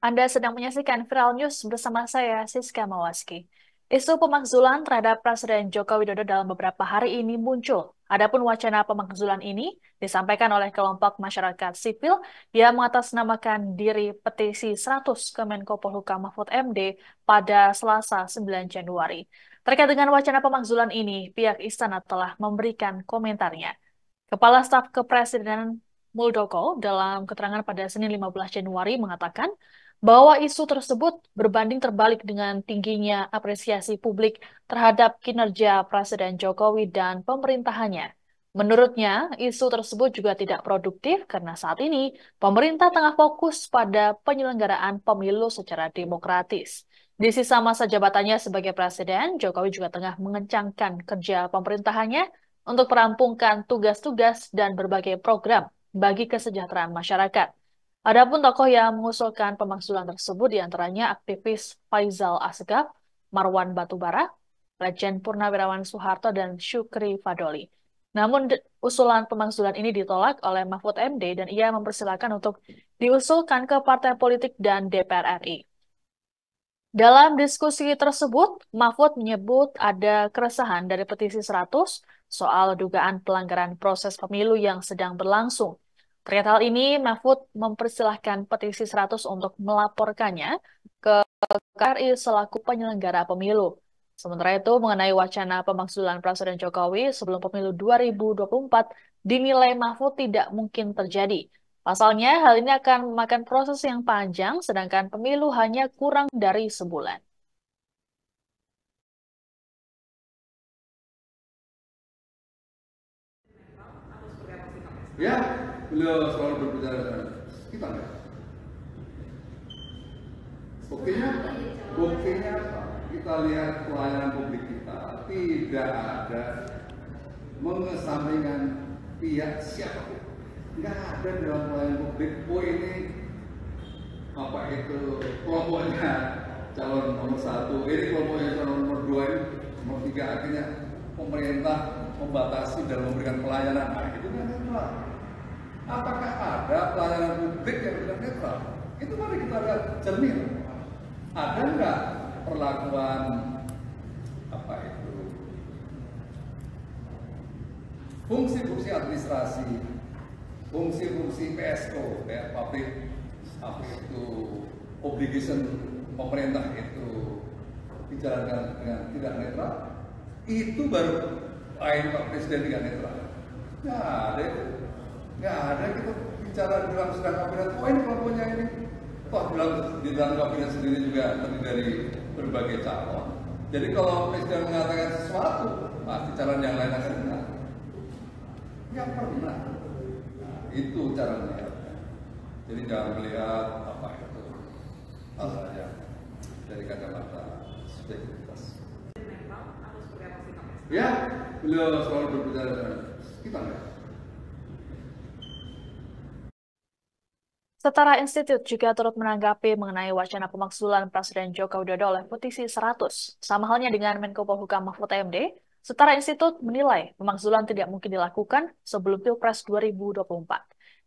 Anda sedang menyaksikan Viral News bersama saya, Siska Mawaski. Isu pemakzulan terhadap Presiden Joko Widodo dalam beberapa hari ini muncul. Adapun wacana pemakzulan ini disampaikan oleh kelompok masyarakat sipil yang mengatasnamakan diri petisi 100 ke Menko Polhukam Mahfud MD pada Selasa 9 Januari. Terkait dengan wacana pemakzulan ini, pihak istana telah memberikan komentarnya. Kepala Staf Kepresidenan Muldoko dalam keterangan pada Senin 15 Januari mengatakan bahwa isu tersebut berbanding terbalik dengan tingginya apresiasi publik terhadap kinerja Presiden Jokowi dan pemerintahannya. Menurutnya, isu tersebut juga tidak produktif karena saat ini pemerintah tengah fokus pada penyelenggaraan pemilu secara demokratis. Di sisa masa jabatannya sebagai presiden, Jokowi juga tengah mengencangkan kerja pemerintahannya untuk merampungkan tugas-tugas dan berbagai program bagi kesejahteraan masyarakat. Adapun tokoh yang mengusulkan pemakzulan tersebut diantaranya aktivis Faisal Asgaf, Marwan Batubara, Legend Purnawirawan Soeharto, dan Syukri Fadoli. Namun usulan pemakzulan ini ditolak oleh Mahfud MD dan ia mempersilahkan untuk diusulkan ke partai politik dan DPR RI. Dalam diskusi tersebut, Mahfud menyebut ada keresahan dari petisi 100 soal dugaan pelanggaran proses pemilu yang sedang berlangsung. Terkait hal ini, Mahfud mempersilahkan petisi 100 untuk melaporkannya ke KRI selaku penyelenggara pemilu. Sementara itu, mengenai wacana pemakzulan Presiden Jokowi sebelum pemilu 2024, dinilai Mahfud tidak mungkin terjadi. Pasalnya, hal ini akan memakan proses yang panjang, sedangkan pemilu hanya kurang dari sebulan. Ya, beliau selalu berbicara dengan kita nggak. Buktinya apa? Buktinya apa? Kita lihat pelayanan publik kita tidak ada mengesampingkan pihak siapapun. Nggak ada dalam pelayanan publik. Oh ini apa itu kelompoknya calon nomor satu, ini kelompoknya calon nomor dua, ini nomor tiga, akhirnya pemerintah membatasi dan memberikan pelayanan. Nah, itu kan netral. Apakah ada pelayanan publik yang tidak netral? Itu mari kita lihat jernih. Ada nggak perlakuan apa itu fungsi-fungsi administrasi, fungsi-fungsi PSO, kayak public apa itu obligation pemerintah itu dijalankan dengan tidak netral? Itu baru lain Pak Presiden tidak netral. Nggak ada itu. Nggak ada kita bicara di dalam sedang kabinet. Oh ini kelompoknya ini. Toh di dalam kabinet sendiri juga terdiri dari berbagai calon. Jadi kalau Presiden mengatakan sesuatu, pasti calon yang lain akan benar. Nggak pernah. Nah, itu cara melihatnya. Jadi jangan melihat apa itu hal-hal yang dari kacamata subjektivitas. Ya, beliau selalu berbicara dengan kita nggak. Setara Institut juga turut menanggapi mengenai wacana pemakzulan Presiden Joko Widodo oleh petisi 100. Sama halnya dengan Menko Polhukam Mahfud MD, Setara Institut menilai pemakzulan tidak mungkin dilakukan sebelum Pilpres 2024.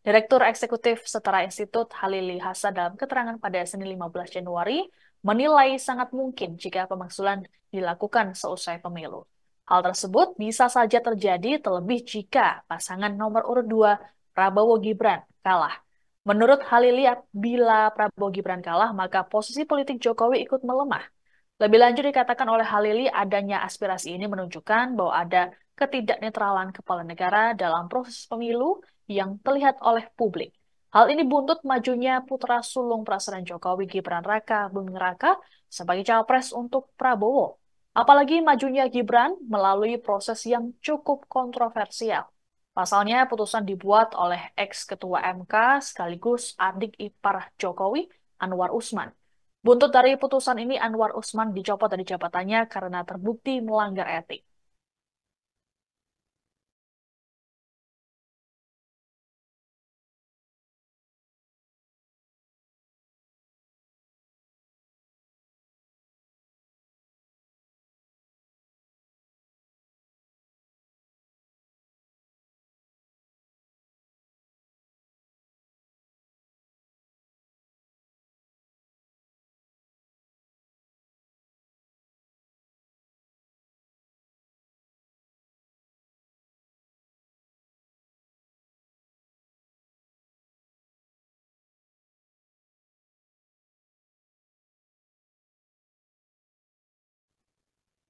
Direktur Eksekutif Setara Institut Halili Hasan dalam keterangan pada Senin 15 Januari menilai sangat mungkin jika pemakzulan dilakukan seusai pemilu. Hal tersebut bisa saja terjadi terlebih jika pasangan nomor urut 2 Prabowo Gibran kalah. Menurut Halili, bila Prabowo Gibran kalah, maka posisi politik Jokowi ikut melemah. Lebih lanjut dikatakan oleh Halili, adanya aspirasi ini menunjukkan bahwa ada ketidaknetralan kepala negara dalam proses pemilu yang terlihat oleh publik. Hal ini buntut majunya putra sulung Presiden Jokowi Gibran Raka Buming Raka sebagai cawapres untuk Prabowo. Apalagi majunya Gibran melalui proses yang cukup kontroversial. Pasalnya, putusan dibuat oleh ex-ketua MK sekaligus adik ipar Jokowi, Anwar Usman. Buntut dari putusan ini, Anwar Usman dicopot dari jabatannya karena terbukti melanggar etik.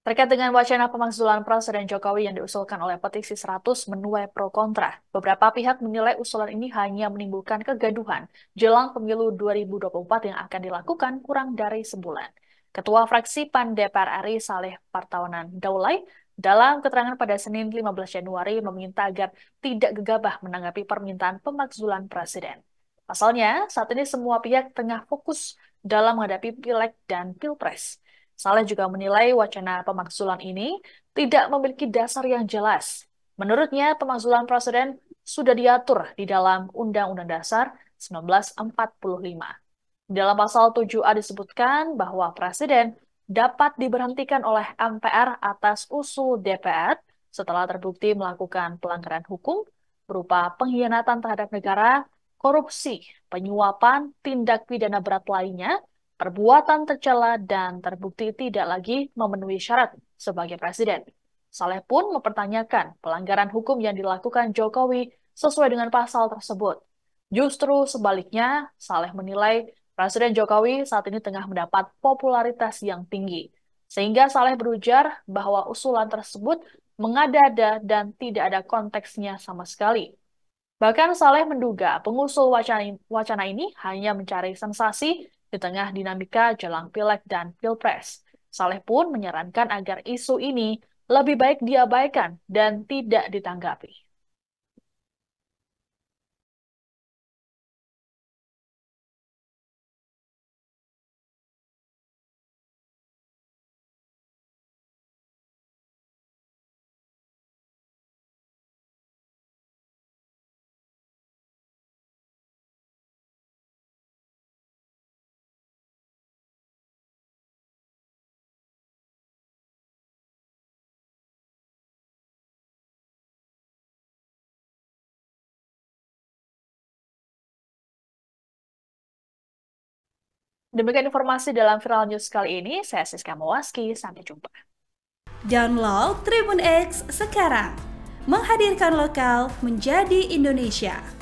Terkait dengan wacana pemakzulan Presiden Jokowi yang diusulkan oleh petisi 100 menuai pro kontra, beberapa pihak menilai usulan ini hanya menimbulkan kegaduhan jelang pemilu 2024 yang akan dilakukan kurang dari sebulan. Ketua fraksi PAN DPR RI Saleh Partawanan Daulay dalam keterangan pada Senin 15 Januari meminta agar tidak gegabah menanggapi permintaan pemakzulan Presiden. Pasalnya, saat ini semua pihak tengah fokus dalam menghadapi Pileg dan Pilpres. Saleh juga menilai wacana pemakzulan ini tidak memiliki dasar yang jelas. Menurutnya, pemakzulan presiden sudah diatur di dalam Undang-Undang Dasar 1945. Di dalam pasal 7A disebutkan bahwa presiden dapat diberhentikan oleh MPR atas usul DPR setelah terbukti melakukan pelanggaran hukum berupa pengkhianatan terhadap negara, korupsi, penyuapan, tindak pidana berat lainnya, perbuatan tercela dan terbukti tidak lagi memenuhi syarat sebagai presiden. Saleh pun mempertanyakan pelanggaran hukum yang dilakukan Jokowi sesuai dengan pasal tersebut. Justru sebaliknya, Saleh menilai Presiden Jokowi saat ini tengah mendapat popularitas yang tinggi. Sehingga Saleh berujar bahwa usulan tersebut mengada-ada dan tidak ada konteksnya sama sekali. Bahkan Saleh menduga pengusul wacana ini hanya mencari sensasi di tengah dinamika jelang Pileg dan Pilpres. Saleh pun menyarankan agar isu ini lebih baik diabaikan dan tidak ditanggapi. Demikian informasi dalam Viral News kali ini. Saya Siska Mawaski. Sampai jumpa. Download Tribun X sekarang. Menghadirkan lokal menjadi Indonesia.